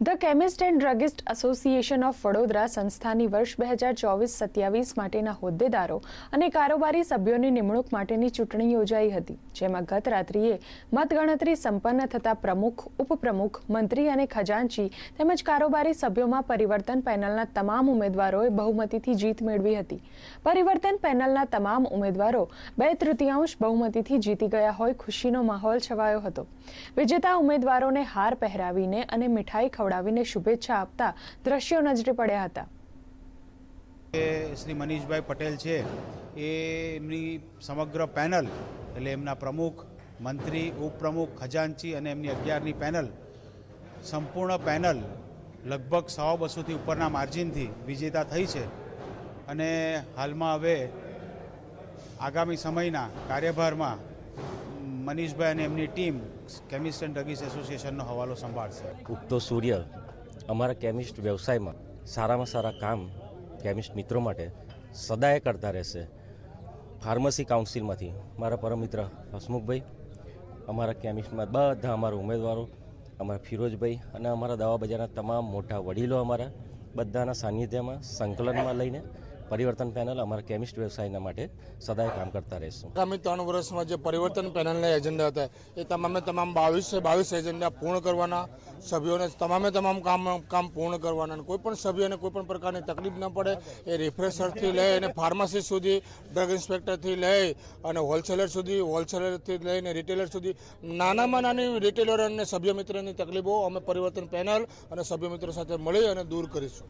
The chemist and druggist association of Vadodara સંસ્થાની વર્ષ 2024-27 માટેના હોદ્દેદારો અને કારોબારી સભ્યોની નિમણૂક માટેની ચૂંટણી યોજાઈ હતી, જેમાં ગત રાત્રિએ મતગણતરી સંપન્ન થતા પ્રમુખ, ઉપપ્રમુખ, મંત્રી અને ખજાનચી તેમજ કારોબારી સભ્યોમાં પરિવર્તન પેનલના તમામ ઉમેદવારોએ બહુમતીથી જીત મેળવી હતી. પરિવર્તન પેનલના તમામ ઉમેદવારો 2/3 બહુમતીથી જીતી ગયા હોય ખુશીનો માહોલ છવાયો હતો. વિજેતા ઉમેદવારોને હાર પહેરાવીને અને મીઠાઈ ખવડાવીને શુભેચ્છા આપતા દ્રશ્યો નજરે પડ્યા હતા. શ્રી મનીષભાઈ પટેલ છે એ એમની સમગ્ર પેનલ એટલે એમના પ્રમુખ, મંત્રી, ઉપપ્રમુખ, ખજાનચી અને એમની 11ની પેનલ, સંપૂર્ણ પેનલ લગભગ 100-200થી ઉપરના માર્જિનથી વિજેતા થઈ છે અને હાલમાં હવે આગામી સમયના કાર્યભારમાં મનીષભાઈ અને એમની ટીમ કેમિસ્ટ એન્ડ ડ્રગિસ્ટ એસોસિએશનનો હવાલો સંભાળશે. ઉગતો સૂર્ય અમારા કેમિસ્ટ વ્યવસાયમાં સારામાં સારા કામ કેમિસ્ટ મિત્રો માટે સદાય કરતા રહેશે. ફાર્મસી કાઉન્સિલમાંથી મારા પરમ મિત્ર હસમુખભાઈ, અમારા કેમિસ્ટમાં બધા અમારા ઉમેદવારો, અમારા ફિરોજભાઈ અને અમારા દવા બજારના તમામ મોટા વડીલો અમારા બધાના સાનિધ્યમાં સંકલનમાં લઈને પરિવર્તન પેનલ અમારા કેમિસ્ટ વ્યવસાયના માટે સદાય કામ કરતા રહેશું. આગામી 3 વર્ષમાં જે પરિવર્તન પેનલના એજન્ડા હતા એ તમામ 22 એજન્ડા પૂર્ણ કરવાના, સભ્યોને તમામ કામ પૂર્ણ કરવાના. કોઈ પણ સભ્યોને કોઈ પણ પ્રકારની તકલીફ ન પડે એ રિફ્રેશરથી લઈ અને ફાર્મસી સુધી, ડ્રગ ઇન્સ્પેક્ટરથી લઈ અને હોલસેલરથી લઈને રિટેલર સુધી નાનામાં નાની રિટેલર અને સભ્ય મિત્રની તકલીફો અમે પરિવર્તન પેનલ અને સભ્ય મિત્રો સાથે મળી અને દૂર કરીશું.